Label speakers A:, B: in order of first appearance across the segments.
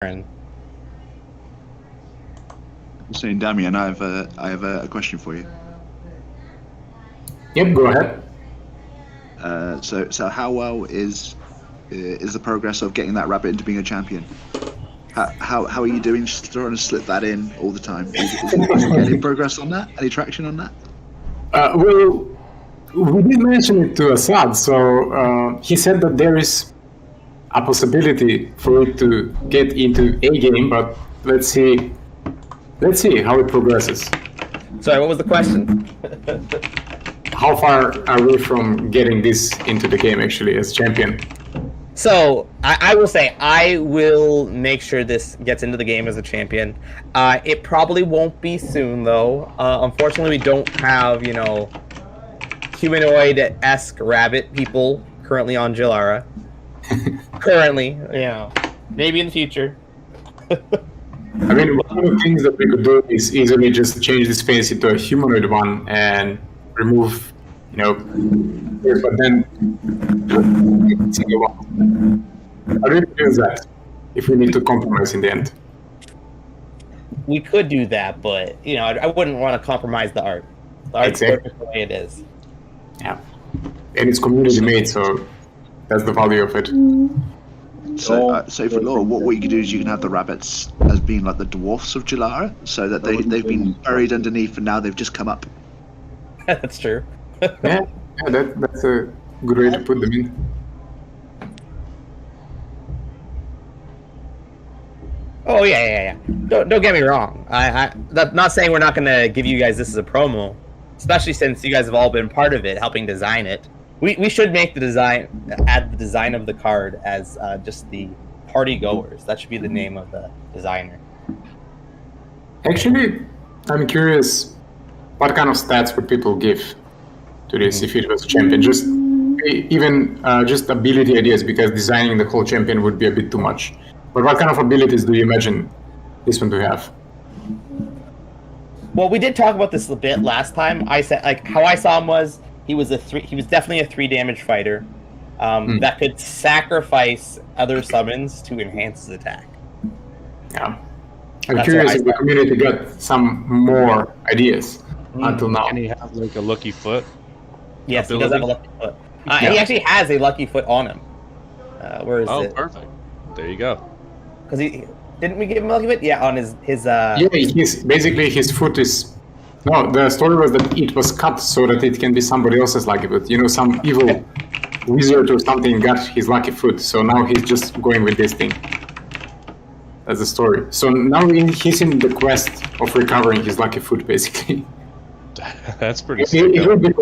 A: Aaron.
B: Saying, Damien, I have a question for you.
C: Yep, go ahead.
B: So how well is the progress of getting that rabbit into being a champion? How are you doing? Just trying to slip that in all the time. Is there any progress on that? Any traction on that?
C: Well, we did mention it to Assad, so he said that there is a possibility for it to get into a game, but let's see how it progresses.
A: Sorry, what was the question?
C: How far are we from getting this into the game, actually, as champion?
A: So, I will say, I will make sure this gets into the game as a champion. It probably won't be soon, though. Unfortunately, we don't have, humanoid-esque rabbit people currently on Jilara. Currently, maybe in the future.
C: I mean, one of the things that we could do is easily just change this face into a humanoid one and remove, but then single one. I really feel that if we need to compromise in the end.
A: We could do that, but I wouldn't want to compromise the art. The art's
C: Exactly.
A: perfect the way it is.
C: Yeah, and it's community made, so that's the value of it.
B: So for Laura, what you can do is you can have the rabbits as being like the dwarfs of Jilara, so that they've been buried underneath and now they've just come up.
A: That's true.
C: Yeah, that's a good way to put them in.
A: Oh yeah. Don't get me wrong. I'm not saying we're not going to give you guys this as a promo, especially since you guys have all been part of it, helping design it. We should make add the design of the card as just the party goers. That should be the name of the designer.
C: Actually, I'm curious, what kind of stats would people give to this if it was a champion? Just ability ideas, because designing the whole champion would be a bit too much. But what kind of abilities do you imagine this one to have?
A: Well, we did talk about this a bit last time. I said how I saw him was he was definitely a 3 damage fighter that could sacrifice other summons to enhance his attack.
C: Yeah. I'm curious if the community got some more ideas until now.
D: And he has like a lucky foot.
A: Yes,
D: ability?
A: he does have a lucky foot. He actually has a lucky foot on him. Where is it?
D: Oh, perfect. There you go.
A: Because didn't we give him a lucky foot? Yeah, on his.
C: Yeah, his foot is. No, the story was that it was cut so that it can be somebody else's lucky foot. Some evil wizard or something got his lucky foot, so now he's just going with this thing. That's the story. So now he's in the quest of recovering his lucky foot, basically.
D: That's pretty sick.
C: It would be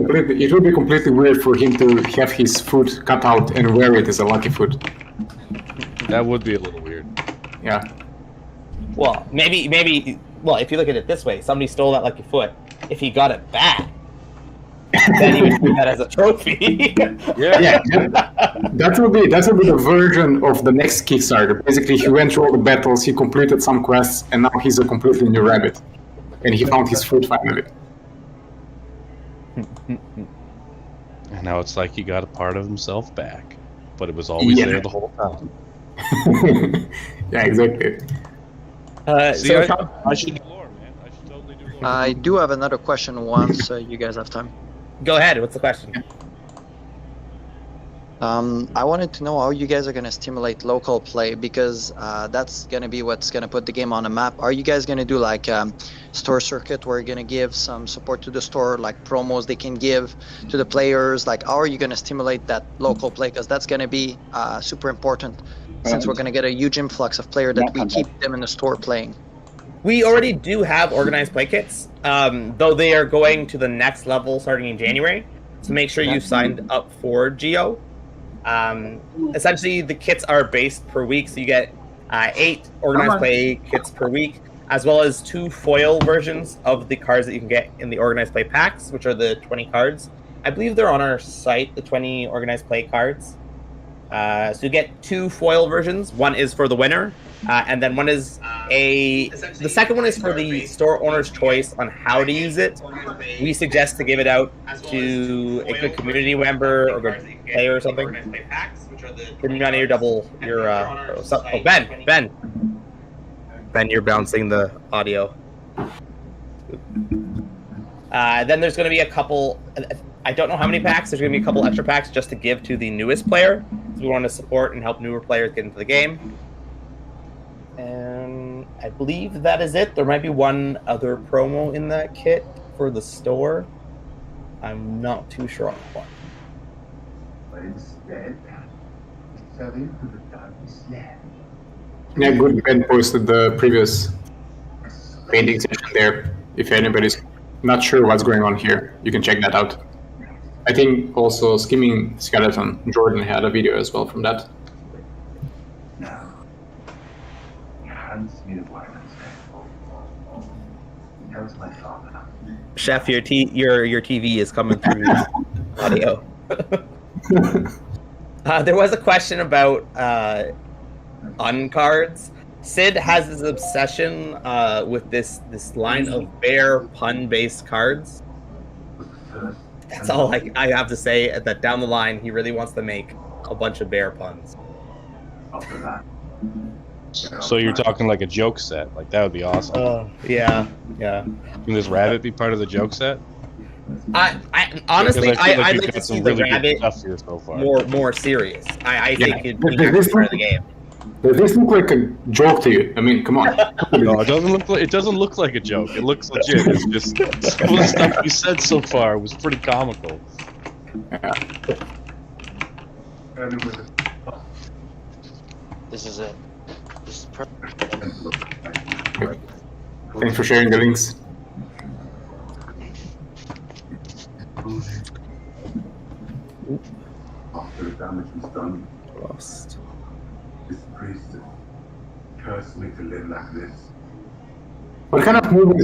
C: completely weird for him to have his foot cut out and wear it as a lucky foot.
D: That would be a little weird.
C: Yeah.
A: Well, maybe. Well, if you look at it this way, somebody stole that lucky foot. If he got it back, then he would keep that as a trophy.
C: Yeah. That will be the version of the next Kickstarter. Basically, he went through all the battles, he completed some quests, and now he's a completely new rabbit. And he found his foot finally.
D: And now it's like he got a part of himself back, but it was always there the whole time.
C: Yeah, exactly.
D: I should do lore, man. I should totally do lore.
E: I do have another question once you guys have time.
A: Go ahead. What's the question?
E: I wanted to know how you guys are going to stimulate local play, because that's going to be what's going to put the game on a map. Are you guys going to do like store circuit where you're going to give some support to the store, like promos they can give to the players? Like, how are you going to stimulate that local play? Because that's going to be super important, since we're going to get a huge influx of players that we keep them in the store playing.
A: We already do have organized play kits, though they are going to the next level starting in January. So make sure you signed up for Geo. Essentially, the kits are based per week, so you get 8 organized play kits per week, as well as 2 foil versions of the cards that you can get in the organized play packs, which are the 20 cards. I believe they're on our site, the 20 organized play cards. So you get 2 foil versions. One is for the winner, and then one is the second one is for the store owner's choice on how to use it. We suggest to give it out to a good community member or good player or something. Give me on your Ben. Ben, you're bouncing the audio. Then there's going to be a couple. I don't know how many packs. There's going to be a couple extra packs just to give to the newest player. So we want to support and help newer players get into the game. And I believe that is it. There might be one other promo in that kit for the store. I'm not too sure on what.
F: But instead, he fell into the darkness land.
C: Yeah, good. Ben posted the previous painting session there. If anybody's not sure what's going on here, you can check that out. I think also Skimming Skeleton Jordan had a video as well from that.
F: Now, he hands me the weapons. He tells my father.
A: Chef, your TV is coming through audio. There was a question about uncards. Sid has this obsession with this line of bear pun-based cards. That's all I have to say. That down the line, he really wants to make a bunch of bear puns.
F: After that,
D: So you're talking like a joke set. Like, that would be awesome.
A: Oh, yeah.
D: Can this rabbit be part of the joke set?
A: I honestly,
D: Because I feel like
A: I'd
D: you've
A: like to
D: got
A: see
D: some
A: the
D: really good
A: rabbit
D: stuff here so far.
A: more serious. I think it'd be
C: This
A: part of the game.
C: Does this look like a joke to you? I mean, come on.
D: No, it doesn't look like a joke. It looks legit. It's just some of the stuff you said so far was pretty comical.
F: and with it,
E: This is it. This is perfect.
C: Thanks for sharing the links.
F: after the damage was done,
A: Lost.
F: this priest cursed me to live like this.
C: What kind of movie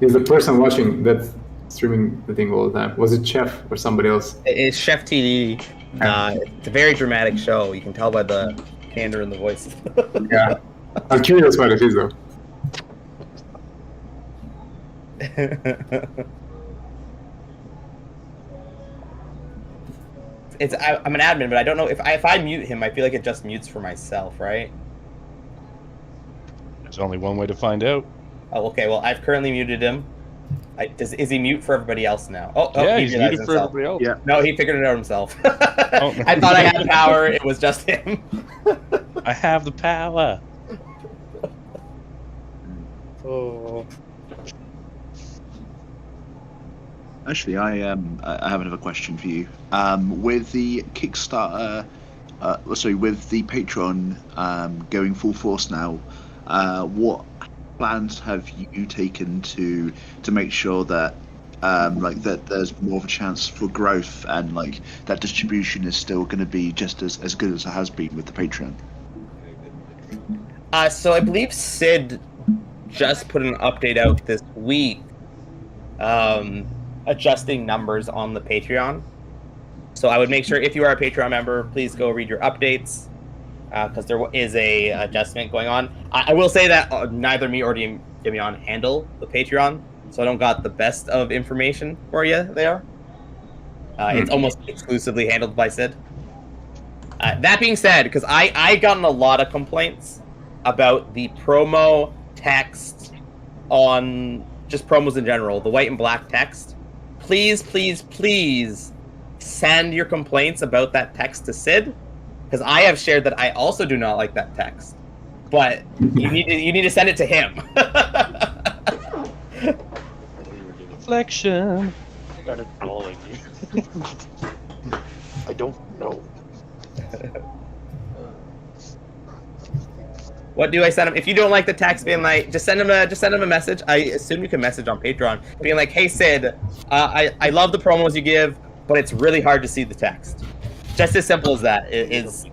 C: is the person watching that's streaming the thing all the time? Was it Chef or somebody else?
A: It's Chef TV. It's a very dramatic show. You can tell by the candor in the voice.
C: Yeah. I'm curious what it is though.
A: I'm an admin, but I don't know if I mute him. I feel like it just mutes for myself, right?
D: There's only one way to find out.
A: Oh, okay. Well, I've currently muted him. Is he mute for everybody else now? Oh,
D: Yeah,
A: he
D: he's
A: realized
D: muted for
A: himself.
D: everybody else.
B: Yeah.
A: No, he figured it out himself.
D: Oh.
A: I thought I had power. It was just him.
D: I have the power.
A: Oh.
B: Actually, I have another question for you. With the Kickstarter, with the Patreon going full force now, what plans have you taken to make sure that that there's more of a chance for growth and that distribution is still going to be just as good as it has been with the Patreon?
A: So I believe Sid just put an update out this week, adjusting numbers on the Patreon. So I would make sure if you are a Patreon member, please go read your updates, because there is a adjustment going on. I will say that neither me or Damian handle the Patreon, so I don't got the best of information for you there. It's almost exclusively handled by Sid. That being said, because I gotten a lot of complaints about the promo text on just promos in general, the white and black text. Please, please, please send your complaints about that text to Sid, because I have shared that I also do not like that text. But you need to send it to him.
D: Reflection.
E: Started blowing you. I don't know.
A: What do I send him? If you don't like the text, being like, just send him a message. I assume you can message on Patreon, being like, "Hey Sid, I love the promos you give, but it's really hard to see the text." Just as simple as that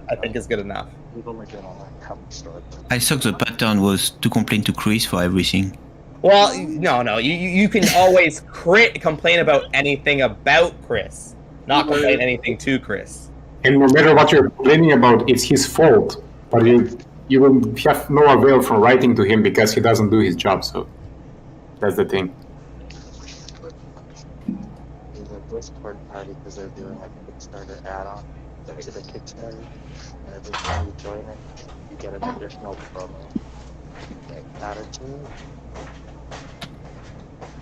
A: I think is good enough.
E: We've only been on that comic store.
G: I thought the pattern was to complain to Chris for everything.
A: Well, no, you can always complain about anything about Chris, not complain anything to Chris.
C: And no matter what you're complaining about, it's his fault. But you will have no avail from writing to him because he doesn't do his job. So that's the thing.
E: There's a Discord party because they're doing like a Kickstarter add-on to the Kickstarter, and every time you join it, you get an additional promo. Like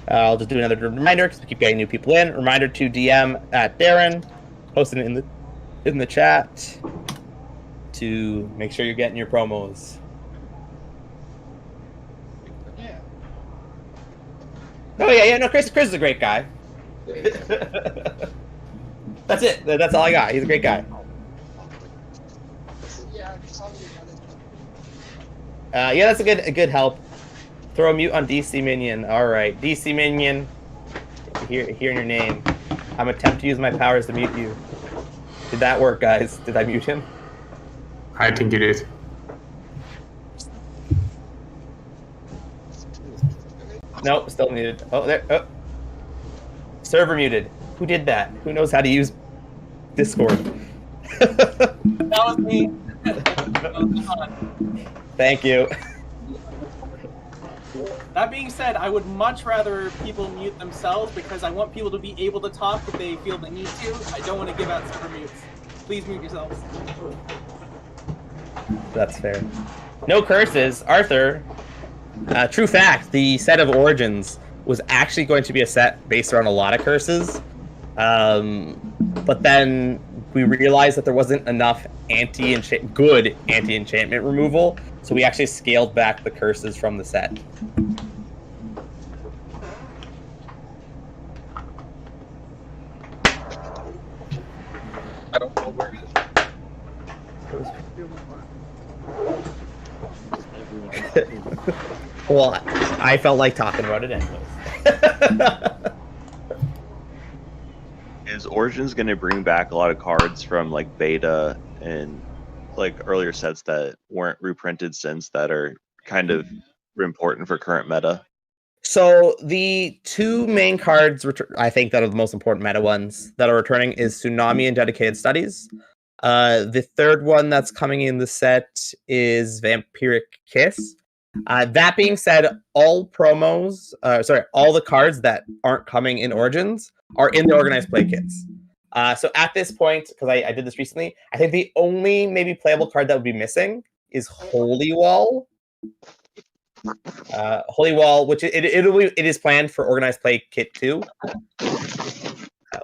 A: I'll just do another reminder because we keep getting new people in. Reminder to DM at Darren, posting it in the chat to make sure you're getting your promos. Oh yeah, no, Chris is a great guy. That's it. That's all I got. He's a great guy. Yeah, that's a good help. Throw a mute on DC Minion. All right, DC Minion. Hearing your name. I'm attempt to use my powers to mute you. Did that work, guys? Did I mute him?
C: I think you did.
A: Nope, still muted. Oh, there. Oh. Server muted. Who did that? Who knows how to use Discord?
H: That was me.
A: Thank you.
H: That being said, I would much rather people mute themselves because I want people to be able to talk if they feel the need to. I don't want to give out server mutes. Please mute yourselves.
A: That's fair. No curses. Arthur, true fact, the set of Origins was actually going to be a set based around a lot of curses. But then we realized that there wasn't enough good anti-enchantment removal, so we actually scaled back the curses from the set.
D: I don't know where it is.
A: Well, I felt like talking about it anyways.
I: Is Origins going to bring back a lot of cards from like beta and like earlier sets that weren't reprinted since that are kind of important for current meta?
A: So the two main cards, I think, that are the most important meta ones that are returning is Tsunami and Dedicated Studies. The third one that's coming in the set is Vampiric Kiss. That being said, all the cards that aren't coming in Origins are in the organized play kits. So at this point, because I did this recently, I think the only maybe playable card that would be missing is Holy Wall. Holy Wall, which it is planned for organized play kit 2,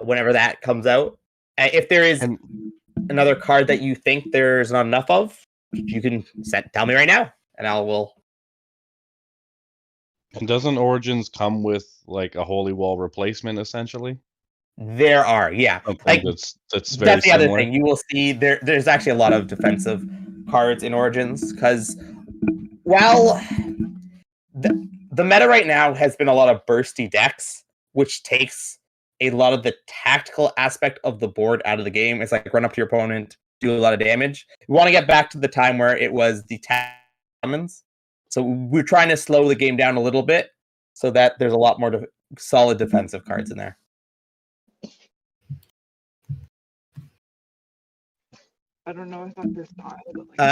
A: whenever that comes out. If there is another card that you think there's not enough of, you can tell me right now, and I will.
D: And doesn't Origins come with like a Holy Wall replacement essentially?
A: There are, yeah.
D: Something that's very
A: the other
D: similar.
A: thing. You will see there's actually a lot of defensive cards in Origins because, well, the meta right now has been a lot of bursty decks, which takes a lot of the tactical aspect of the board out of the game. It's like run up to your opponent, do a lot of damage. We want to get back to the time where it was the summons. So we're trying to slow the game down a little bit so that there's a lot more solid defensive cards in there.
J: I don't know if there's not.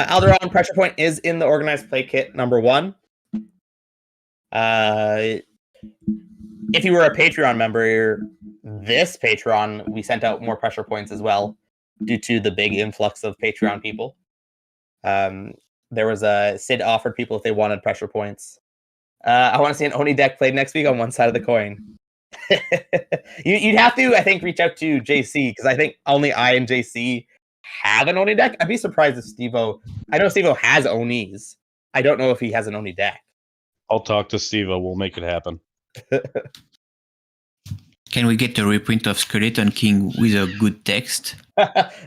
A: Alderaan Pressure Point is in the organized play kit number 1. If you were a Patreon member, this Patreon, we sent out more pressure points as well due to the big influx of Patreon people. There was a Sid offered people if they wanted pressure points. I want to see an Oni deck played next week on one side of the coin. You'd have to, I think, reach out to JC because I think only I and JC have an Oni deck. I'd be surprised if Steve-O... I know Steve-O has Onis. I don't know if he has an Oni deck.
D: I'll talk to Steve-O. We'll make it happen.
G: Can we get a reprint of Skeleton King with a good text?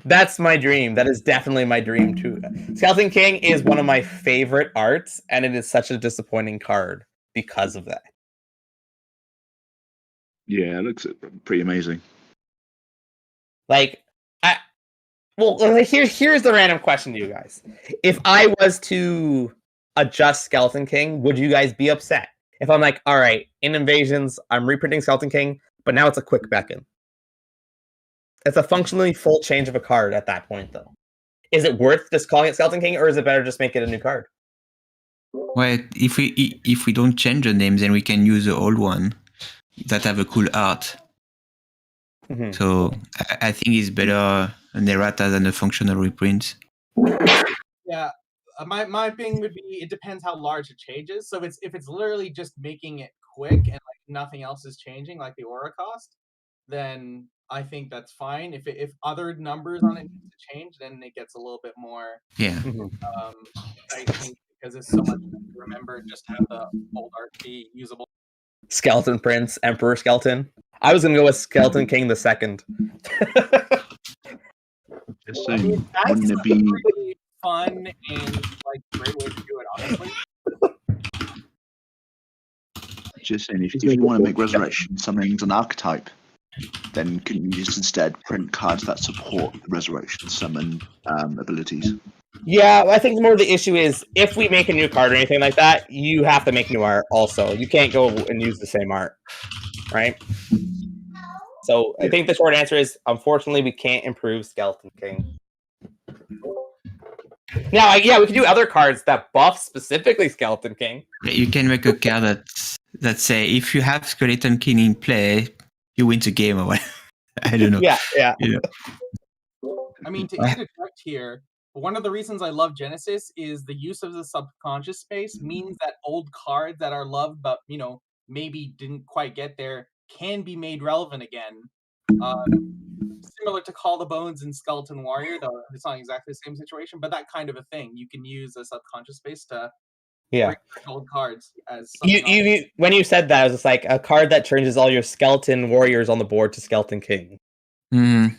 A: That's my dream. That is definitely my dream too. Skeleton King is one of my favorite arts, and it is such a disappointing card because of that.
B: Yeah, it looks pretty amazing.
A: Like, here's the random question to you guys. If I was to adjust Skeleton King, would you guys be upset? If I'm like, all right, in Invasions, I'm reprinting Skeleton King, but now it's a quick beckon. It's a functionally full change of a card at that point, though. Is it worth just calling it Skeleton King, or is it better just make it a new card?
G: Well, if we don't change the names, then we can use the old one that have a cool art.
A: Mm-hmm.
G: So I think it's better an errata than a functional reprint.
H: Yeah, my thing would be it depends how large it changes. So if it's literally just making it quick and like nothing else is changing, like the aura cost, then I think that's fine. If other numbers on it need to change, then it gets a little bit more
G: Yeah.
H: tightening because it's so much to remember. Just have the old art be usable.
A: Skeleton Prince, Emperor Skeleton. I was gonna go with Skeleton King the Second.
B: So
H: I mean, that's
B: wouldn't it
H: a
B: be
H: pretty fun and like great way to do it, honestly.
B: just saying if you want to make resurrection summonings an archetype, then couldn't you just instead print cards that support the resurrection summon abilities?
A: Yeah, I think more the issue is if we make a new card or anything like that, you have to make new art also. You can't go and use the same art, right? So I think the short answer is, unfortunately, we can't improve Skeleton King. Now, yeah, we can do other cards that buff specifically Skeleton King.
G: You can make a card that say if you have Skeleton King in play, you win the game or whatever. I don't know.
A: Yeah.
G: You know.
H: I mean, to interject here, one of the reasons I love Genesis is the use of the subconscious space means that old cards that are loved but maybe didn't quite get there can be made relevant again. Similar to Call the Bones and Skeleton Warrior, though it's not exactly the same situation, but that kind of a thing. You can use a subconscious space to bring back old cards as
A: you when you said that, it was just like a card that changes all your Skeleton Warriors on the board to Skeleton King.
G: Well,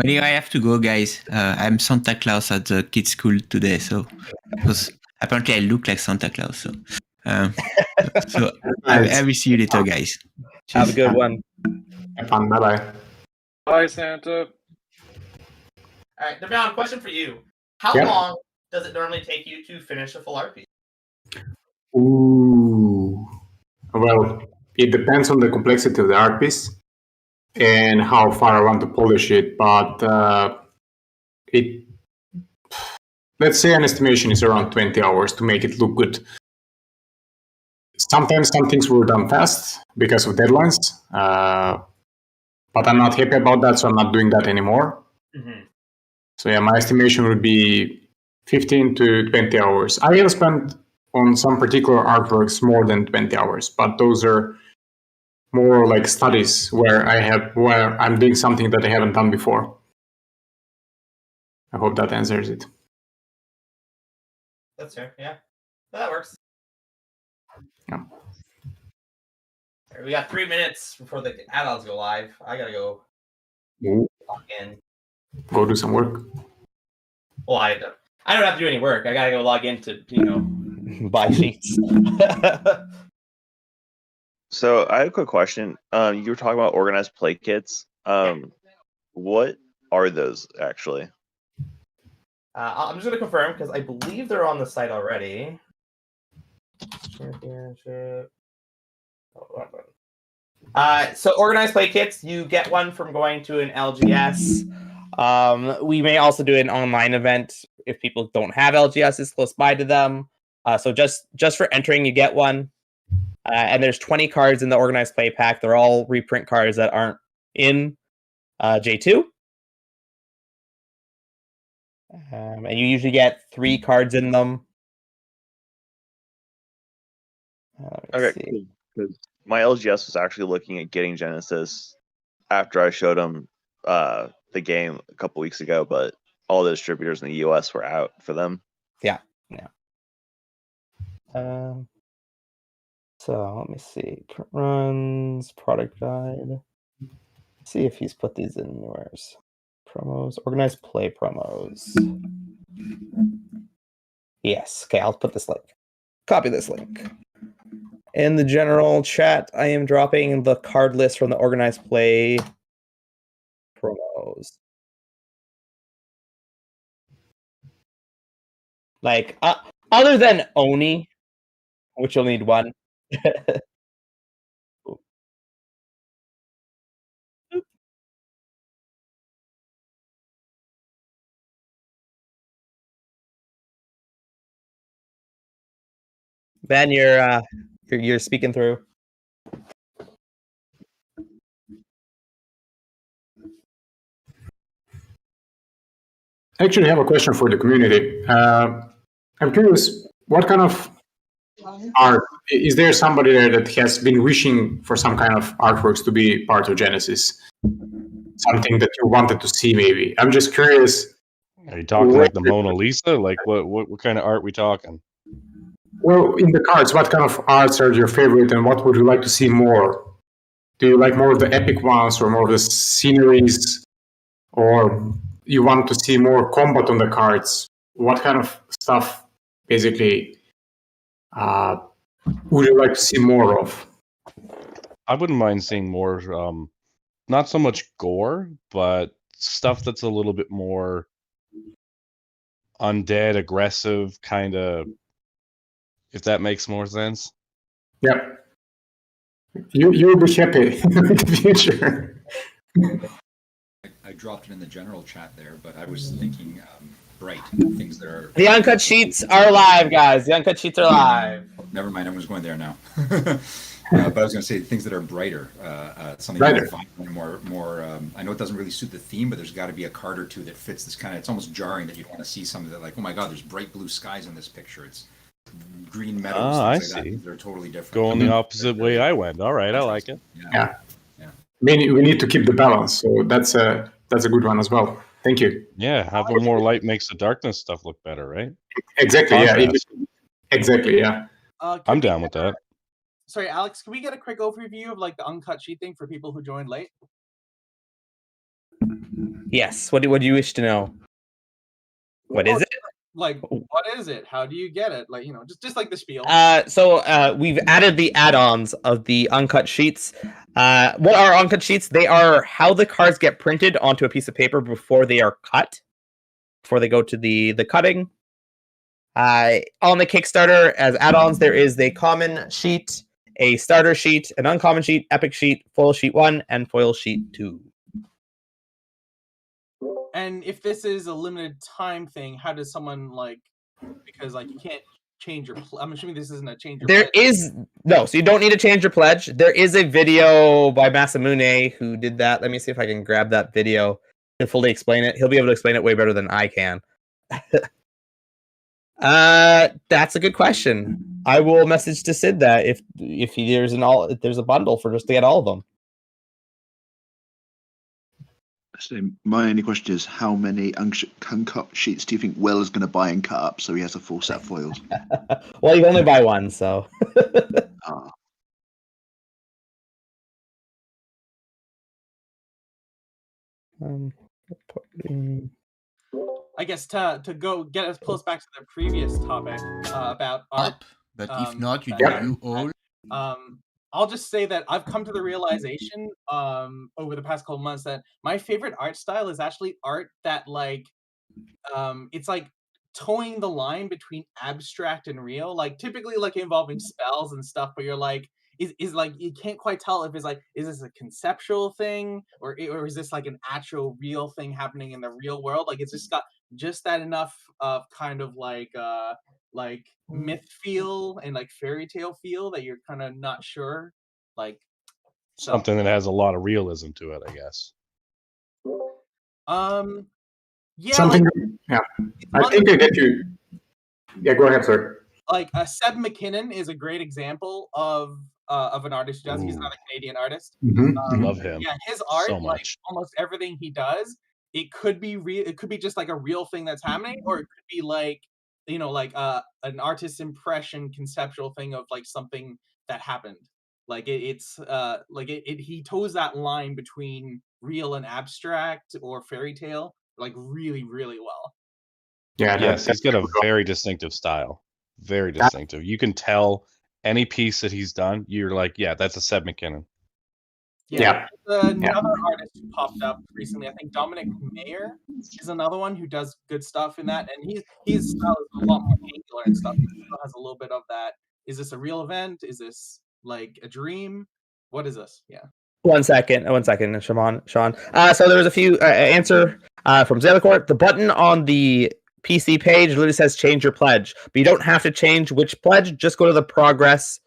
G: I have to go, guys. I'm Santa Claus at the kids' school today, so because apparently I look like Santa Claus. So, so I will see you later, guys. Cheers.
A: Have a good one.
C: Have fun. Bye bye.
J: Bye, Santa.
A: All right, Nabil, question for you. How long does it normally take you to finish a full art piece?
C: Ooh. Well, it depends on the complexity of the art piece and how far I want to polish it, but let's say an estimation is around 20 hours to make it look good. Sometimes some things were done fast because of deadlines, but I'm not happy about that, so I'm not doing that anymore. So yeah, my estimation would be 15 to 20 hours. I have spent on some particular artworks more than 20 hours, but those are more like studies where I'm doing something that I haven't done before. I hope that answers it.
A: That's fair, yeah. That works.
C: Yeah.
A: Right, we got 3 minutes before the add-ons go live. I gotta go log in.
C: Go do some work.
A: Well, I don't have to do any work. I gotta go log in to, buy sheets.
I: So I have a quick question. You were talking about organized play kits. What are those actually?
A: I'm just gonna confirm because I believe they're on the site already. Championship. So organized play kits, you get one from going to an LGS. We may also do an online event if people don't have LGSs close by to them. So just for entering, you get one. And there's 20 cards in the organized play pack. They're all reprint cards that aren't in J2. And you usually get 3 cards in them.
I: Okay, cool. Because my LGS was actually looking at getting Genesis after I showed him the game a couple weeks ago, but all the distributors in the US were out for them.
A: Yeah. So let me see. Runs, product guide. See if he's put these in where's promos, organized play promos. Yes. Okay, I'll put this link. Copy this link. In the general chat, I am dropping the card list from the organized play promos. Like, other than Oni, which you'll need one. Ben, you're speaking through.
C: actually have a question for the community. I'm curious, what kind of art is there? Somebody there that has been wishing for some kind of artworks to be part of Genesis? Something that you wanted to see, maybe. I'm just curious.
D: Are you talking like the Mona Lisa? Like what kind of art we talking?
C: Well, in the cards, what kind of arts are your favorite, and what would you like to see more? Do you like more of the epic ones, or more of the sceneries, or you want to see more combat on the cards? What kind of stuff, basically, would you like to see more of?
D: I wouldn't mind seeing more, not so much gore, but stuff that's a little bit more undead, aggressive, kind of, if that makes more sense.
C: Yeah. You'll be happy in the future.
K: I dropped it in the general chat there, but I was thinking bright things that are.
A: The uncut sheets are live, guys. The uncut sheets are live.
K: Never mind, everyone's going there now. But I was going to say things that are brighter, something
C: Brighter.
K: more. I know it doesn't really suit the theme, but there's got to be a card or two that fits this kind of. It's almost jarring that you'd want to see something that, like, oh my God, there's bright blue skies in this picture. It's green meadows.
D: Ah, I
K: things like
D: see.
K: that. They're totally different.
D: Going the opposite way I went. All right, I like it.
C: Yeah. We need to keep the balance, so that's a good one as well. Thank you.
D: Yeah, having more light makes the darkness stuff look better, right?
C: Exactly. Yeah.
D: Contrast.
C: Exactly. Yeah.
D: I'm down with that.
H: Sorry, Alex, can we get a quick overview of like the uncut sheet thing for people who joined late?
A: Yes. What do you wish to know? What is it?
H: Like, what is it? How do you get it? Like, you know, just like the spiel.
A: So we've added the add-ons of the uncut sheets. What are uncut sheets? They are how the cards get printed onto a piece of paper before they are cut, before they go to the cutting. On the Kickstarter, as add-ons, there is the common sheet, a starter sheet, an uncommon sheet, epic sheet, foil sheet 1, and foil sheet 2.
H: And if this is a limited time thing, how does someone like? Because like you can't change your. I'm assuming this isn't a change.
A: There is no, so you don't need to change your pledge. There is a video by Masamune who did that. Let me see if I can grab that video and fully explain it. He'll be able to explain it way better than I can. That's a good question. I will message to Sid that if there's a bundle for just to get all of them.
B: So my only question is, how many uncut sheets do you think Will is going to buy and cut up so he has a full set of foils?
A: Well, you only buy one, so.
H: I guess to go get us close back to the previous topic about art.
G: But if not, you do all.
H: I'll just say that I've come to the realization over the past couple months that my favorite art style is actually art that like it's like towing the line between abstract and real, like typically like involving spells and stuff, but you're like is like you can't quite tell if it's like, is this a conceptual thing or is this like an actual real thing happening in the real world? Like it's just got just that enough of kind of like myth feel and like fairy tale feel that you're kind of not sure, like
D: something that has a lot of realism to it, I guess.
H: Yeah,
C: something.
H: like,
C: Yeah, I think I get you. Yeah, go ahead, sir.
H: Like Seb McKinnon is a great example of an artist who does. He's another Canadian artist.
D: Love him.
H: Yeah, his art,
D: so
H: like
D: much.
H: almost everything he does, it could be real. It could be just like a real thing that's happening, or it could be like, you know, like an artist's impression, conceptual thing of like something that happened. Like it's like he toes that line between real and abstract or fairy tale like really, really well.
D: Yeah, yes, he's got a very distinctive style. Very distinctive. You can tell any piece that he's done, you're like, yeah, that's a Seb McKinnon.
H: Yeah. Another artist who popped up recently, I think Dominic Mayer is another one who does good stuff in that, and his style is a lot more angular and stuff. He still has a little bit of that. Is this a real event? Is this like a dream? What is this? Yeah.
A: One second, Sean. So there was a few answer from Zalacourt. The button on the PC page literally says change your pledge, but you don't have to change which pledge. Just go to the progress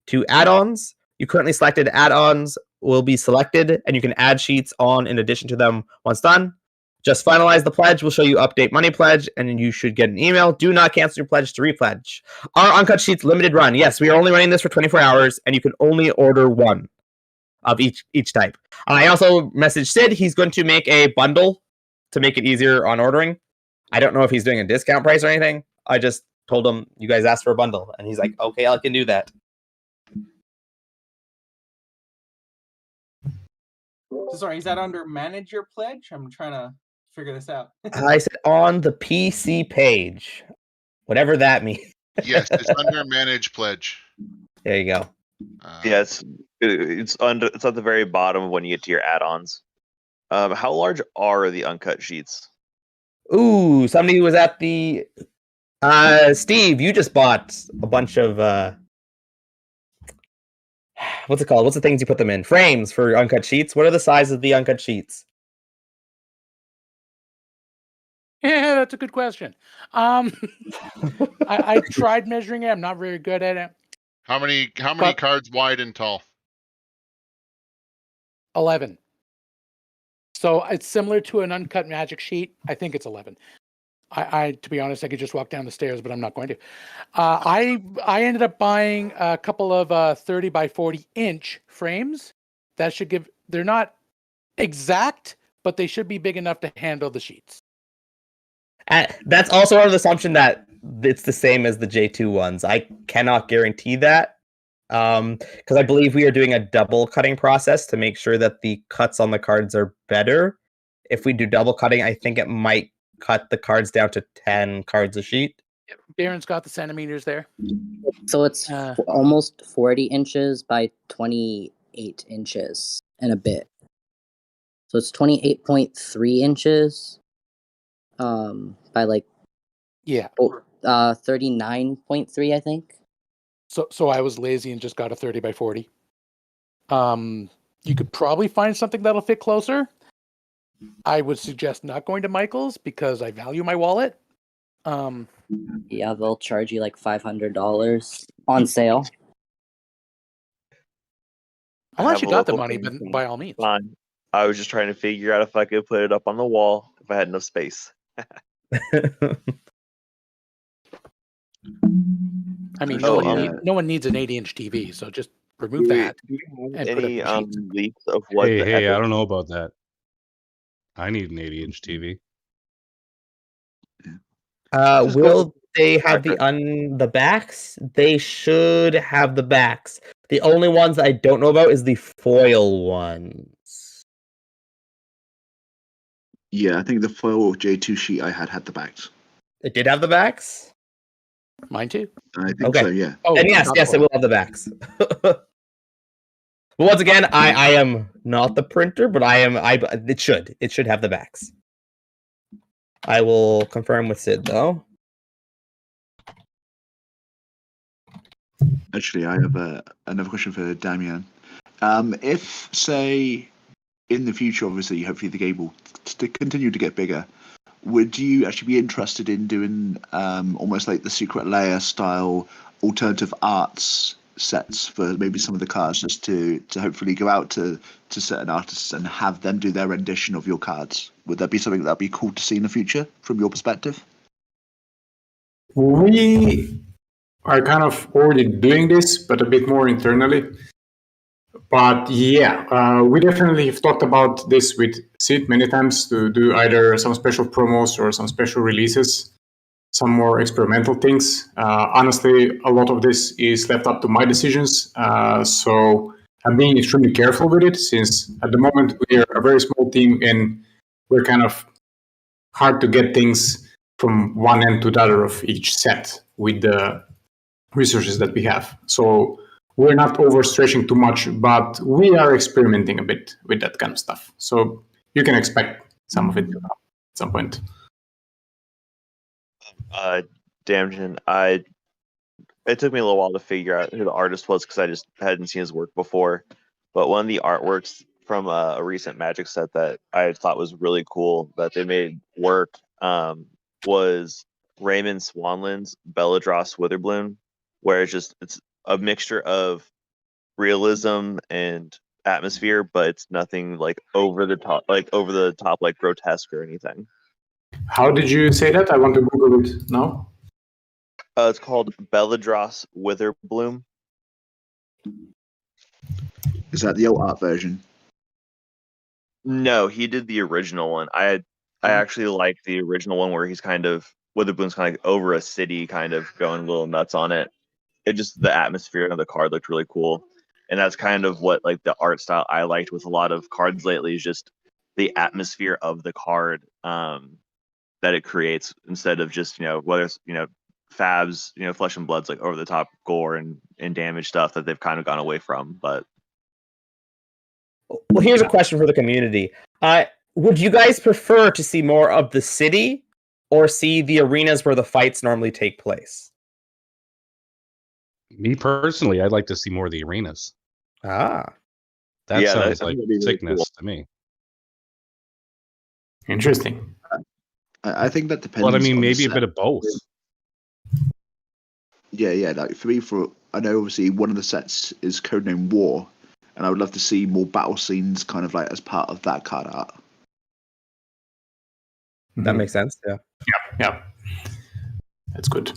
A: to add-ons. You currently selected add-ons will be selected, and you can add sheets on in addition to them once done. Just finalize the pledge. We'll show you update money pledge, and you should get an email. Do not cancel your pledge to repledge. Our Uncut Sheets limited run. Yes, we are only running this for 24 hours, and you can only order one of each type. I also messaged Sid. He's going to make a bundle to make it easier on ordering. I don't know if he's doing a discount price or anything. I just told him, you guys asked for a bundle, and he's like, okay, I can do that.
H: So sorry, is that under manage your pledge? I'm trying to figure this out.
A: I said on the PC page, whatever that means.
L: Yes, it's under manage pledge.
A: There you go.
I: Yeah, it's at the very bottom when you get to your add-ons. How large are the uncut sheets?
A: Ooh, somebody who was at the Steve, you just bought a bunch of what's it called? What's the things you put them in? Frames for uncut sheets. What are the size of the uncut sheets?
M: Yeah, that's a good question. I tried measuring it. I'm not very good at it.
L: How many cards wide and tall?
M: 11. So it's similar to an uncut magic sheet. I think it's 11. I to be honest, I could just walk down the stairs, but I'm not going to. I ended up buying a couple of 30 by 40 inch frames. That should give. They're not exact, but they should be big enough to handle the sheets.
A: That's also under the assumption that it's the same as the J2 ones. I cannot guarantee that because I believe we are doing a double cutting process to make sure that the cuts on the cards are better. If we do double cutting, I think it might cut the cards down to 10 cards a sheet.
M: Darren's got the centimeters there.
N: So it's almost 40 inches by 28 inches and a bit. So it's 28.3 inches by like 39.3, I think.
M: So I was lazy and just got a 30 by 40. You could probably find something that'll fit closer. I would suggest not going to Michael's because I value my wallet.
N: Yeah, they'll charge you like $500 on sale.
M: Unless you got the money, but by all means.
I: Fine. I was just trying to figure out if I could put it up on the wall if I had enough space.
M: I mean, no one needs an 80-inch TV, so just remove that.
I: Do you have
M: and
I: any
M: put up the sheets.
I: leaks of what?
D: Hey, I don't know about that. I need an 80-inch TV.
A: Will they have the backs? They should have the backs. The only ones I don't know about is the foil ones.
B: Yeah, I think the foil J2 sheet I had the backs.
A: It did have the backs?
M: Mine too.
B: I think so, yeah.
A: Oh, and yes, it will have the backs. But once again, I am not the printer, but it should have the backs. I will confirm with Sid though.
B: Actually, I have another question for Damian. If, say, in the future, obviously, hopefully the game will continue to get bigger, would you actually be interested in doing almost like the Secret Lair style alternative arts sets for maybe some of the cards, just to hopefully go out to certain artists and have them do their rendition of your cards? Would that be something that'd be cool to see in the future from your perspective?
C: We are kind of already doing this, but a bit more internally. But yeah, we definitely have talked about this with Sid many times to do either some special promos or some special releases, some more experimental things. Honestly, a lot of this is left up to my decisions. So I'm being extremely careful with it, since at the moment we are a very small team and we're kind of hard to get things from one end to the other of each set with the resources that we have. So we're not overstretching too much, but we are experimenting a bit with that kind of stuff. So you can expect some of it at some point.
I: Damien, it took me a little while to figure out who the artist was because I just hadn't seen his work before. But one of the artworks from a recent Magic set that I thought was really cool that they made work was Raymond Swanland's Belladross Witherbloom, where it's a mixture of realism and atmosphere, but it's nothing like over the top, like grotesque or anything.
C: How did you say that? I want to Google it now.
I: It's called Belladros Witherbloom.
B: Is that the old art version?
I: No, he did the original one. I actually like the original one where he's kind of Witherbloom's kind of like over a city, kind of going a little nuts on it. It just the atmosphere of the card looked really cool, and that's kind of what like the art style I liked with a lot of cards lately is just the atmosphere of the card that it creates instead of just whether it's fabs flesh and blood's like over the top gore and damage stuff that they've kind of gone away from. But
A: well, here's a question for the community. Would you guys prefer to see more of the city or see the arenas where the fights normally take place?
D: Me personally, I'd like to see more of the arenas.
A: That
D: sounds like sickness to me.
C: Interesting.
B: I think that depends.
D: Well, I mean,
B: on
D: maybe a bit of both.
B: Yeah. Like for me, I know obviously one of the sets is codename War, and I would love to see more battle scenes, kind of like as part of that card art.
A: That makes sense.
C: Yeah. That's good.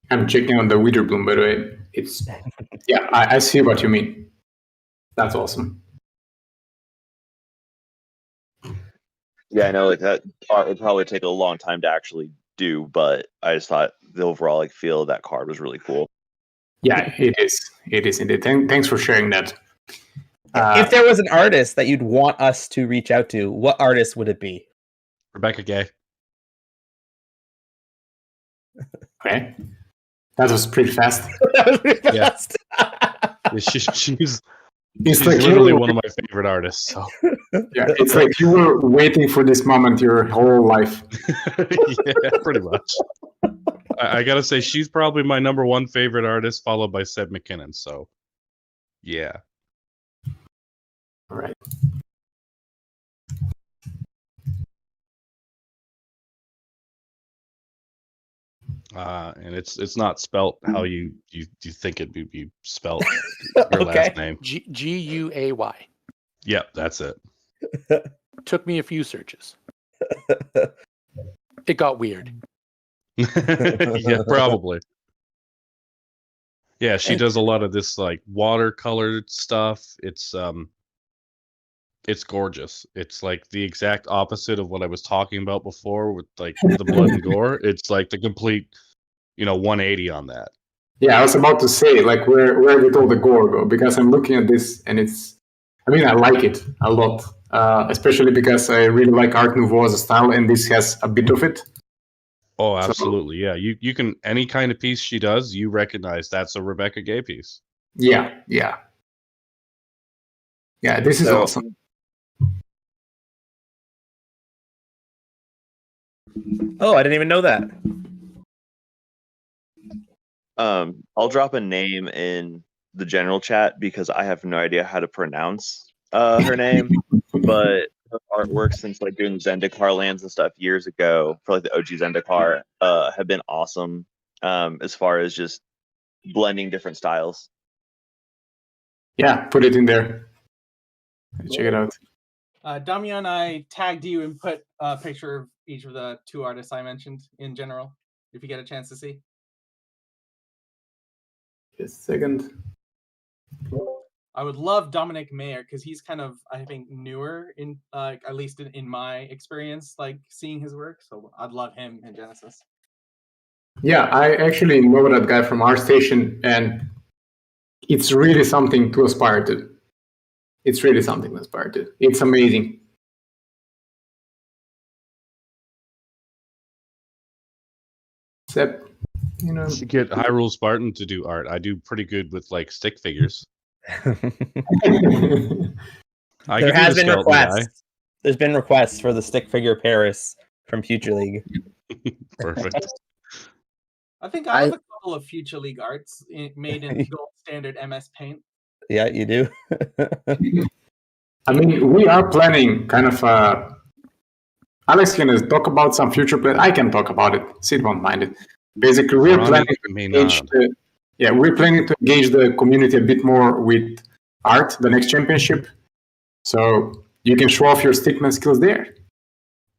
C: I'm checking on the Witherbloom, by the way. It's I see what you mean. That's awesome.
I: yeah, I know like that art would probably take a long time to actually do, but I just thought the overall like feel of that card was really cool.
C: Yeah, it is. It is indeed. Thanks for sharing that.
A: If there was an artist that you'd want us to reach out to, what artist would it be?
D: Rebecca Gay.
C: Okay. That was pretty fast.
D: She's
C: like
D: literally one of my favorite artists. So.
C: Yeah, it's like you were waiting for this moment your whole life.
D: Yeah, pretty much. I gotta say, she's probably my number one favorite artist, followed by Seb McKinnon. So, yeah.
C: All right.
D: And it's not spelt how you think it would be spelt. Your last name.
M: Guay.
D: Yep, that's it.
M: Took me a few searches. It got weird.
D: Yeah, probably. Yeah, she does a lot of this like watercolored stuff. It's gorgeous. It's like the exact opposite of what I was talking about before with like the blood and gore. It's like the complete 180 on that.
C: Yeah, I was about to say, like, where did all the gore go? Because I'm looking at this, and I like it a lot, especially because I really like Art Nouveau as a style, and this has a bit of it.
D: Oh, absolutely, yeah. You can any kind of piece she does, you recognize that's a Rebecca Gay piece.
C: Yeah. This is awesome.
A: Oh, I didn't even know that.
I: I'll drop a name in the general chat because I have no idea how to pronounce her name, but her artwork since like doing Zendikar lands and stuff years ago for like the OG Zendikar have been awesome as far as just blending different styles.
C: Yeah, put it in there. Check it out.
H: Damian, I tagged you and put a picture of each of the two artists I mentioned in general, if you get a chance to see.
C: Just a second.
H: I would love Dominic Mayer because he's kind of, I think, newer in at least in my experience, like seeing his work. So I'd love him in Genesis.
C: Yeah, I actually know that guy from ArtStation, and it's really something to aspire to. It's really something to aspire to. It's amazing. Except,
D: You should get Hyrule Spartan to do art. I do pretty good with like stick figures.
A: There has been requests. There's been requests for the stick figure Paris from Future League.
D: Perfect.
H: I think I have a couple of Future League arts made in gold standard MS Paint.
A: Yeah, you do.
C: I mean, we are planning kind of Alex can talk about some future plans. I can talk about it. Sid won't mind it. Basically, we're planning to engage we're planning to engage the community a bit more with art, the next championship. So you can show off your stickman skills there.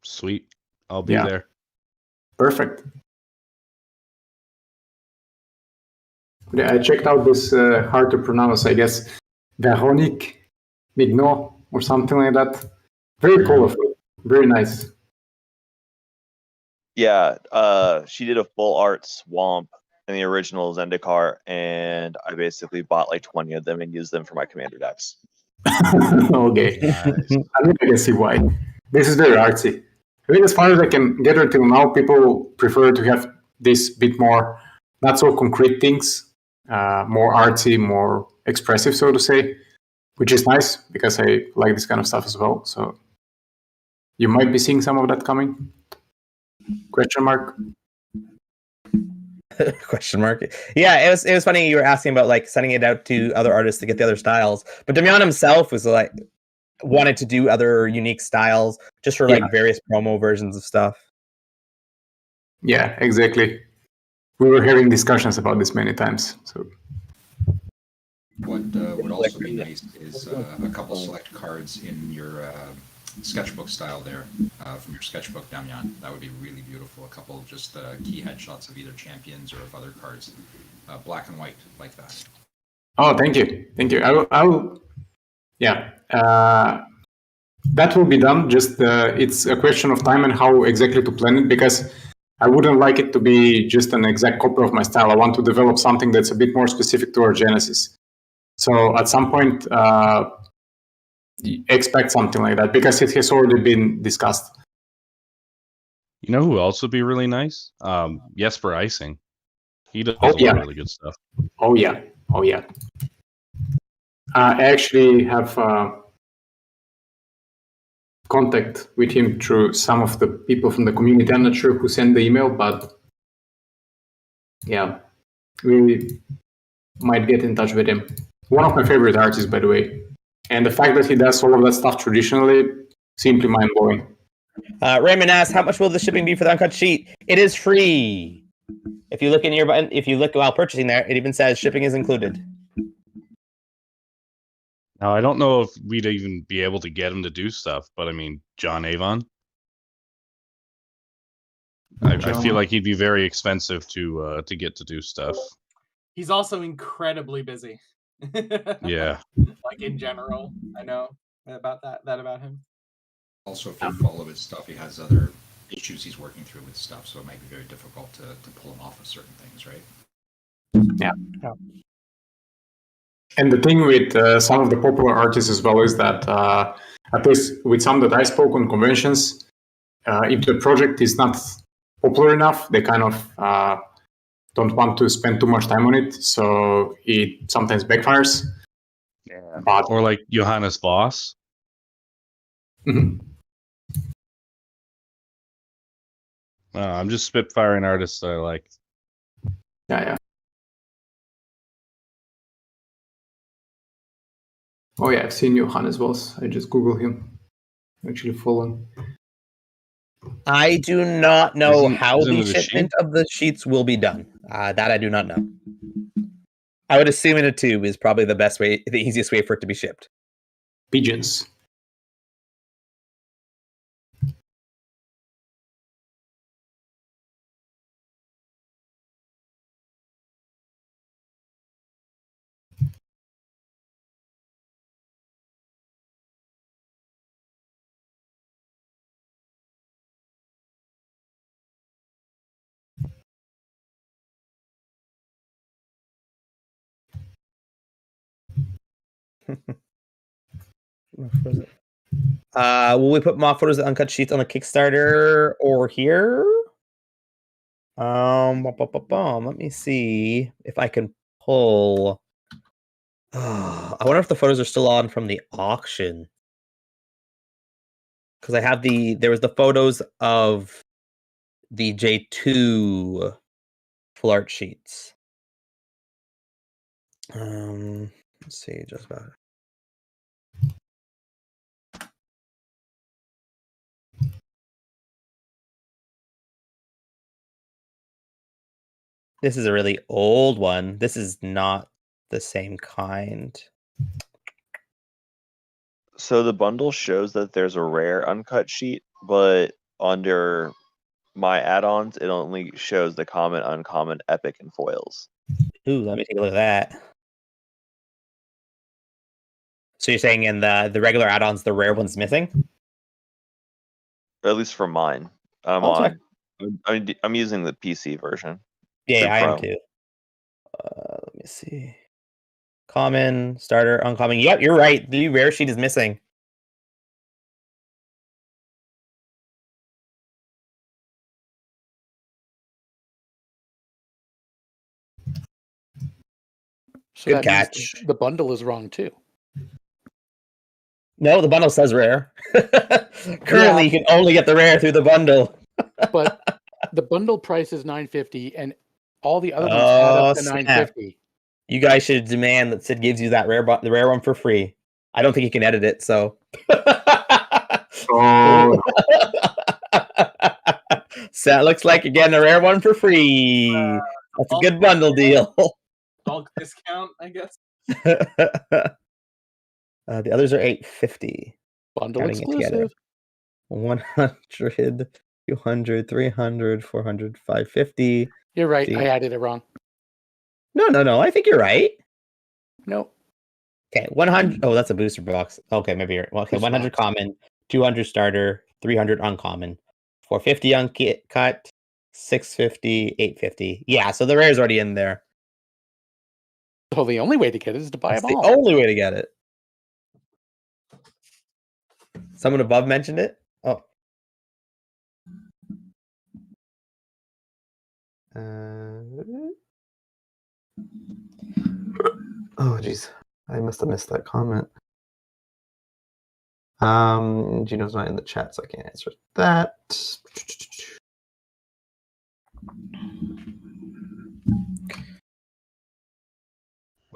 D: Sweet. I'll be there.
C: Perfect. Yeah, I checked out this hard to pronounce, I guess, Véronique Mignot or something like that. Very colorful, very nice.
I: Yeah, she did a full art swamp in the original Zendikar, and I basically bought like 20 of them and used them for my commander decks.
C: Okay. Nice. I mean, I can see why. This is very artsy. I mean, as far as I can gather till now, people prefer to have this bit more, not so concrete things, more artsy, more expressive, so to say, which is nice because I like this kind of stuff as well. So you might be seeing some of that coming. Question mark.
A: Question mark. Yeah, it was funny you were asking about like sending it out to other artists to get the other styles, but Damian himself was like wanted to do other unique styles just for like various promo versions of stuff.
C: Yeah, exactly. We were having discussions about this many times. So
K: what would also be nice is a couple select cards in your sketchbook style there, from your sketchbook, Damian. That would be really beautiful. A couple just key headshots of either champions or of other cards, black and white like that.
C: Oh, thank you. I will. Yeah, that will be done. Just it's a question of time and how exactly to plan it, because I wouldn't like it to be just an exact copy of my style. I want to develop something that's a bit more specific to our Genesis. So at some point, expect something like that, because it has already been discussed.
D: You know who else would be really nice? Jesper Icing. He does a lot of really good stuff.
C: Oh yeah. I actually have contact with him through some of the people from the community. I'm not sure who sent the email, but yeah, we might get in touch with him. One of my favorite artists, by the way. And the fact that he does all of that stuff traditionally, simply mind-blowing.
A: Raymond asks, how much will the shipping be for the uncut sheet? It is free. If you look while purchasing there, it even says shipping is included.
D: Now, I don't know if we'd even be able to get him to do stuff, but I mean, John Avon. I feel like he'd be very expensive to get to do stuff.
H: He's also incredibly busy.
D: Yeah.
H: Like in general, I know about that about him.
K: Also, if you follow his stuff, he has other issues he's working through with stuff, so it might be very difficult to pull him off of certain things, right?
C: Yeah. And the thing with some of the popular artists as well is that, at least with some that I spoke on conventions, if the project is not popular enough, they kind of don't want to spend too much time on it, so it sometimes backfires.
D: Yeah. Or like Johannes Voss.
C: Mm-hmm.
D: I'm just spitfiring artists that I like.
C: Yeah. Oh yeah, I've seen Johannes Voss. I just Googled him. Actually follow.
A: I do not know how the shipment of the sheets will be done. That I do not know. I would assume in a tube is probably the easiest way for it to be shipped.
C: Pigeons.
A: Will we put mock photos of uncut sheets on the Kickstarter or here? Let me see if I can pull. I wonder if the photos are still on from the auction. Because I have there was the photos of the J2 full art sheets. Let's see, just about it. This is a really old one. This is not the same kind.
I: So the bundle shows that there's a rare uncut sheet, but under my add-ons, it only shows the common, uncommon, epic, and foils.
A: Ooh, let me take a look at that. So you're saying in the regular add-ons, the rare one's missing?
I: At least for mine. I'm using the PC version.
A: Yeah, I am
I: Chrome.
A: too. Let me see. Common, starter, uncommon. Yep, you're right. The rare sheet is missing.
M: So
A: Good
M: that means
A: catch.
M: the bundle is wrong too.
A: No, the bundle says rare. Currently, you can only get the rare through the bundle.
M: But the bundle price is $9.50, and all the other ones add up to $9.50.
A: You guys should demand that Sid gives you that the rare one for free. I don't think you can edit it, so.
C: Oh.
A: So it looks like you're getting a rare one for free. That's a good bundle deal.
H: Bulk discount, I guess.
A: The others are $8.50.
M: Bundle
A: Counting it together.
M: exclusive.
A: 100, 200, 300, 400, 550.
M: You're right. I added it wrong.
A: No. I think you're right.
M: No.
A: Okay, 100. Oh, that's a booster box. Okay, maybe you're okay. 100 common, 200 starter, 300 uncommon, 450 uncut, 650, 850. Yeah, so the rare's already in there.
M: So the only way to get it is to buy
A: That's
M: them all.
A: the only way to get it. Someone above mentioned it. Oh. Oh, jeez. I must have missed that comment. Gino's not in the chat, so I can't answer that.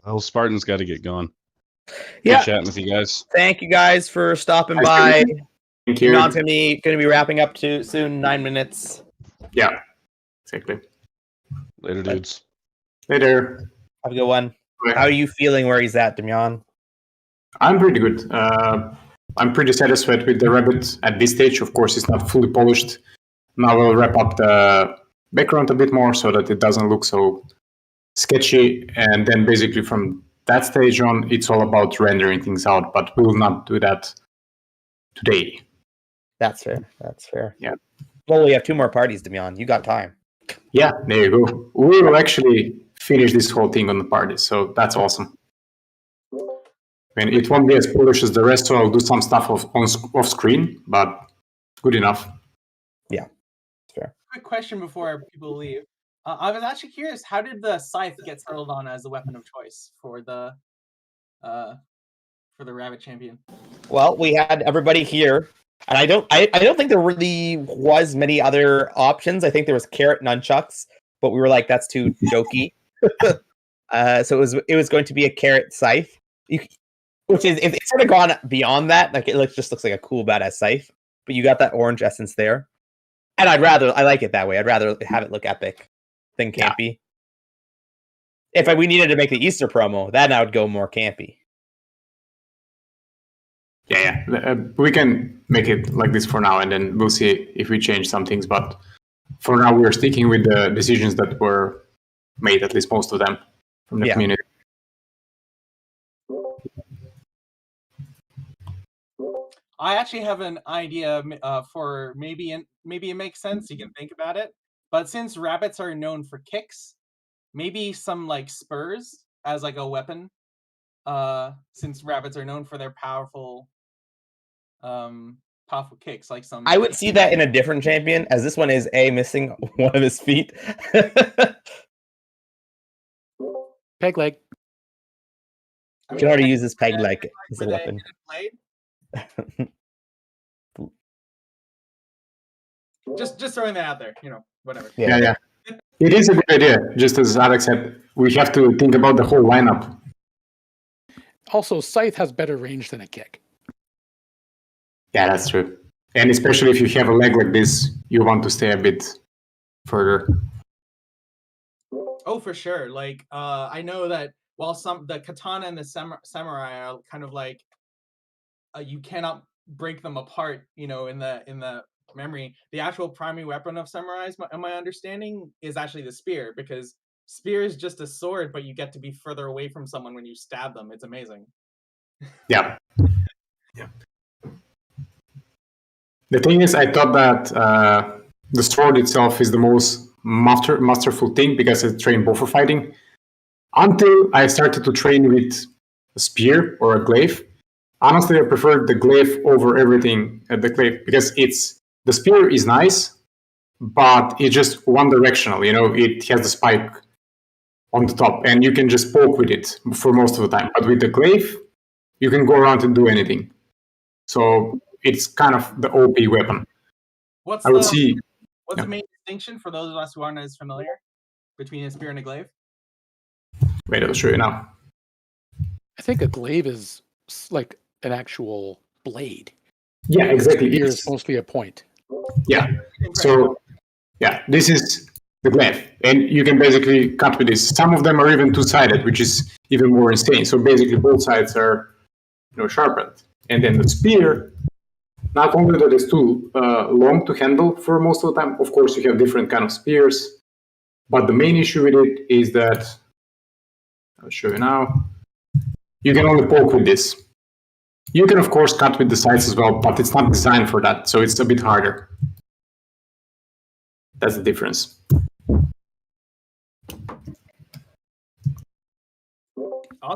D: Well, Spartan's got to get going.
A: Yeah.
D: Good chatting with you guys.
A: Thank you guys for stopping by. Thank you. John's gonna be wrapping up too soon. 9 minutes.
C: Yeah, exactly.
D: Later, dudes.
C: Later.
A: Have a good one. How are you feeling where he's at, Damian?
C: I'm pretty good. I'm pretty satisfied with the rabbit at this stage. Of course, it's not fully polished. Now we'll wrap up the background a bit more so that it doesn't look so sketchy. And then basically from that stage on, it's all about rendering things out. But we will not do that today.
A: That's fair. That's fair.
C: Yeah.
A: Well, we have 2 more parties, Damian. You got time.
C: Yeah, there you go. We will actually finish this whole thing on the party. So that's awesome. I mean, it won't be as polished as the rest, so I'll do some stuff off screen, but good enough.
A: Yeah, fair.
H: Quick question before people leave. I was actually curious, how did the Scythe get settled on as the weapon of choice for the Rabbit Champion?
A: Well, we had everybody here, and I don't think there really was many other options. I think there was carrot nunchucks, but we were like, that's too jokey. So it was going to be a carrot scythe. Which is, it's sort of gone beyond that. Like, it just looks like a cool, badass scythe. But you got that orange essence there. And I like it that way. I'd rather have it look epic than campy. Yeah. If we needed to make the Easter promo, then I would go more campy.
C: Yeah. We can make it like this for now, and then we'll see if we change some things. But for now, we're sticking with the decisions that were made, at least most of them, from the community.
H: I actually have an idea for maybe it makes sense. You can think about it. But since rabbits are known for kicks, maybe some like spurs as like a weapon. Since rabbits are known for their powerful kicks, like some.
A: I would see that in a different champion, as this one is missing one of his feet.
M: Peg leg.
A: You can already use this peg leg as a weapon.
H: Just throwing that out there, whatever.
C: Yeah. It is a good idea. Just as Alex said, we have to think about the whole lineup.
M: Also, Scythe has better range than a kick.
C: Yeah, that's true. And especially if you have a leg like this, you want to stay a bit further.
H: Oh, for sure. Like, I know that while the katana and the samurai are kind of like, you cannot break them apart, in the memory. The actual primary weapon of samurais, in my understanding, is actually the spear, because spear is just a sword, but you get to be further away from someone when you stab them. It's amazing.
C: Yeah. Yeah. The thing is, I thought that the sword itself is the most masterful thing because I train both for fighting. Until I started to train with a spear or a glaive. Honestly, I prefer the glaive over everything at the glaive because the spear is nice, but it's just one directional. It has the spike on the top, and you can just poke with it for most of the time. But with the glaive, you can go around and do anything. So it's kind of the OP weapon.
H: What's
C: I would
H: the
C: see.
H: what's the main distinction for those of us who aren't as familiar between a spear and a glaive?
C: Wait, I'll show you now.
M: I think a glaive is like an actual blade.
C: Yeah, exactly.
M: Spear is mostly a point.
C: Yeah. So, yeah, this is the glaive, and you can basically cut with this. Some of them are even two-sided, which is even more insane. So basically, both sides are, sharpened, and then the spear. Not only that it's too long to handle for most of the time. Of course, you have different kind of spears, but the main issue with it is that I'll show you now. You can only poke with this. You can, of course, cut with the sides as well, but it's not designed for that, so it's a bit harder. That's the difference.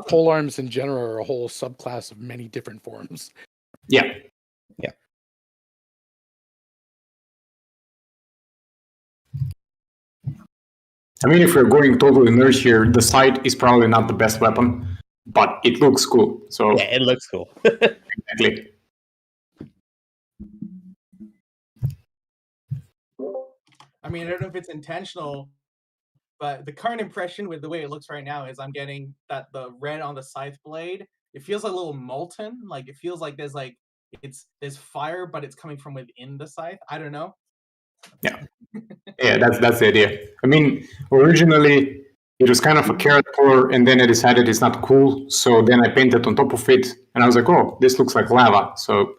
M: Pole arms in general are a whole subclass of many different forms.
C: Yeah.
A: Yeah.
C: I mean, if we're going totally nerd here, the Scythe is probably not the best weapon, but it looks cool. So
A: yeah, it looks cool.
C: Exactly.
H: I mean, I don't know if it's intentional, but the current impression with the way it looks right now is I'm getting that the red on the Scythe blade, it feels a little molten. Like, it feels like there's fire, but it's coming from within the Scythe. I don't know.
C: Yeah. Yeah, that's the idea. I mean, originally it was kind of a carrot color, and then I decided it's not cool, so then I painted on top of it, and I was like, oh, this looks like lava, so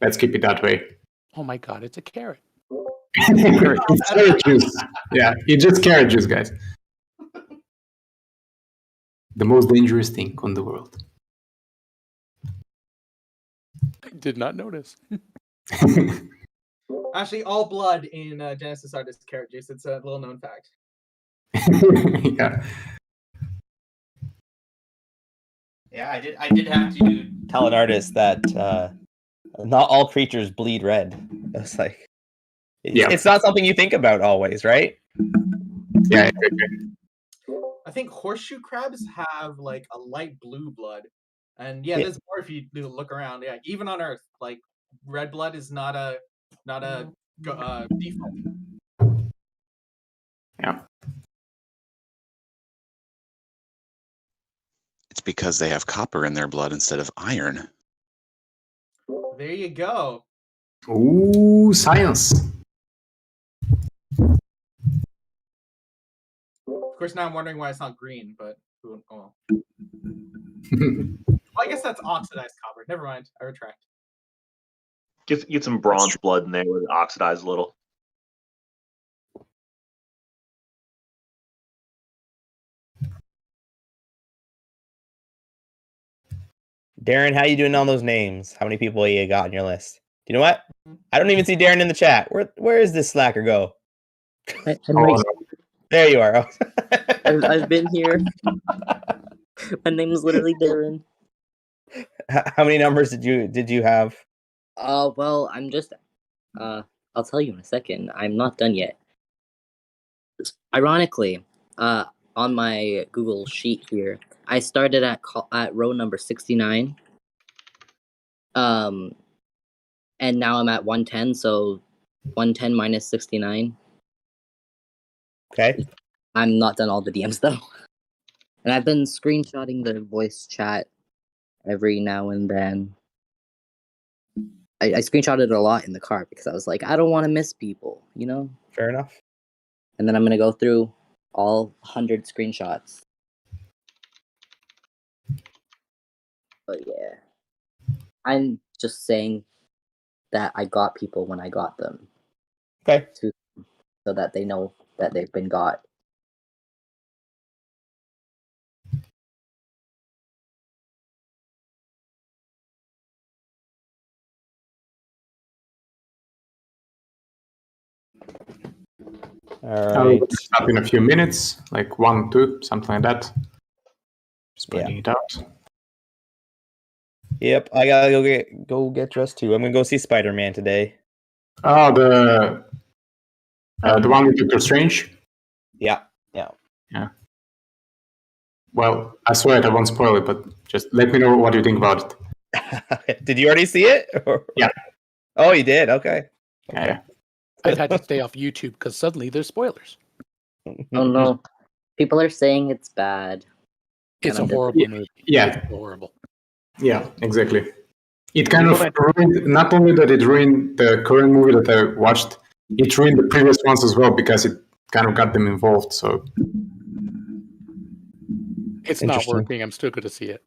C: let's keep it that way.
M: Oh my god, it's a carrot.
C: It's carrot juice. Yeah, it's just carrot juice, guys. The most dangerous thing on the world.
M: I did not notice.
H: Actually, all blood in Genesis art is carrot juice. It's a little known fact.
C: Yeah.
A: Yeah, I did have to tell an artist that not all creatures bleed red. It's like it's not something you think about always, right?
C: Yeah.
H: I think horseshoe crabs have like a light blue blood, and yeah, there's more if you look around. Yeah, even on Earth, like red blood is not a default.
C: Yeah.
O: It's because they have copper in their blood instead of iron.
H: There you go.
C: Ooh, science.
H: Of course, now I'm wondering why it's not green, but well, I guess that's oxidized copper. Never mind, I retract.
I: Get some bronze blood in there with it oxidized a little.
A: Darren, how you doing on those names? How many people you got on your list? You know what? I don't even see Darren in the chat. Where is this slacker go?
N: I'm right.
A: There you are.
N: I've been here. My name is literally Darren.
A: How many numbers did you have?
N: Well, I'm just. I'll tell you in a second. I'm not done yet. Ironically, on my Google sheet here, I started at row number 69. And now I'm at 110. So 110 minus 69.
A: Okay.
N: I'm not done all the DMs though. And I've been screenshotting the voice chat every now and then. I screenshotted it a lot in the car because I was like, I don't want to miss people,
A: Fair enough.
N: And then I'm going to go through all 100 screenshots. But yeah, I'm just saying that I got people when I got them.
A: Okay.
N: So that they know that they've been got.
A: All
C: I'll
A: right.
C: start in a few minutes, like 1, 2, something like that. Just pointing it out.
A: Yep, I gotta go get dressed too. I'm gonna go see Spider-Man today.
C: Oh, the one with Doctor Strange.
A: Yeah.
C: Yeah. Well, I swear I won't spoil it, but just let me know what you think about it.
A: Did you already see it?
C: Yeah.
A: Oh, you did. Okay.
C: Yeah.
M: I've had to stay off YouTube because suddenly there's spoilers.
N: Oh no, people are saying it's bad.
M: It's
N: And
M: a
N: I'm
M: horrible movie.
C: Yeah.
M: It's horrible.
C: Yeah, exactly. It kind of ruined, not only that it ruined the current movie that I watched, it ruined the previous ones as well because it kind of got them involved. So
M: It's not working. I'm still going to see it.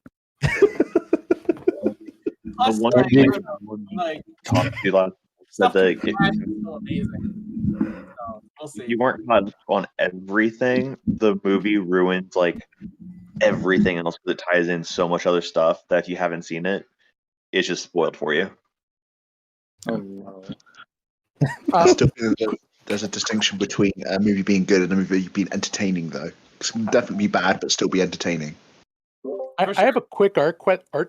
H: Plus,
I: one
H: like,
I: thing
H: I don't know, like,
I: talked to you last said
H: stuff to
I: that
H: be bad is still amazing. So, we'll see.
I: if you weren't caught on everything, the movie ruins like everything else because it ties in so much other stuff that if you haven't seen it, it's just spoiled for you.
N: Oh no.
B: I still think there's a distinction between a movie being good and a movie being entertaining, though. It can definitely be bad, but still be entertaining.
M: I have a quick art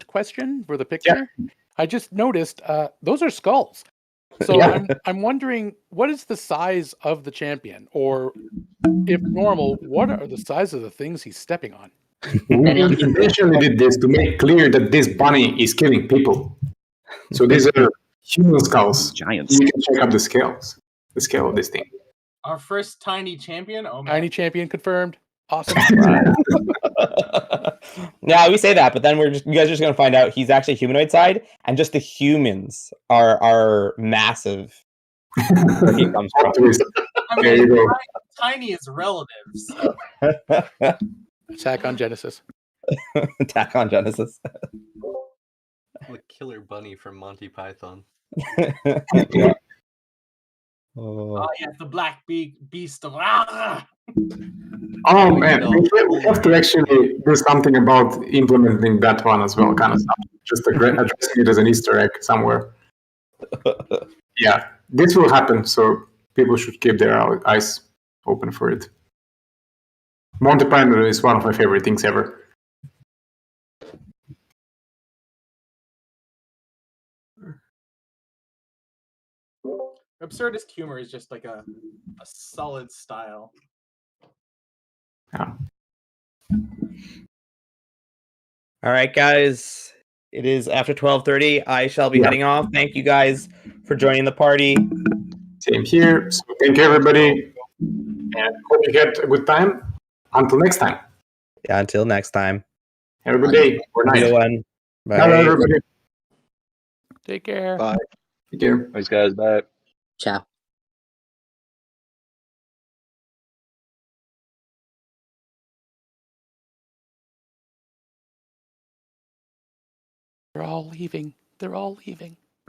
M: question for the picture. Yeah. I just noticed those are skulls. So yeah. I'm wondering, what is the size of the champion? Or if normal, what are the size of the things he's stepping on?
C: We intentionally did this to make clear that this bunny is killing people. So these are human skulls.
O: Giants.
C: You can check up the scale of this thing.
H: Our first tiny champion. Oh man.
M: Tiny champion confirmed. Awesome.
A: Yeah, we say that, but then you guys are just gonna find out he's actually humanoid side, and just the humans are massive. Where he comes from.
H: I mean, tiny is relative. So.
M: Attack on Genesis.
A: Attack on Genesis.
P: The killer bunny from Monty Python.
A: Yeah.
H: Oh yeah, the black beast.
C: Oh man, we have to actually do something about implementing that one as well, kind of stuff. Just addressing it as an Easter egg somewhere. Yeah, this will happen, so people should keep their eyes open for it. Monty Python is one of my favorite things ever.
H: Absurdist humor is just like a solid style.
C: Yeah.
A: All right, guys. It is after 12:30. I shall be heading off. Thank you guys for joining the party.
C: Same here. So thank you, everybody. And hope you had a good time. Until next time.
A: Yeah, until next time.
C: Have a good day or night.
A: Bye.
C: Bye, everybody.
M: Take care.
B: Bye.
C: Take care.
I: Thanks, guys. Bye.
N: Ciao.
M: They're all leaving. They're all leaving.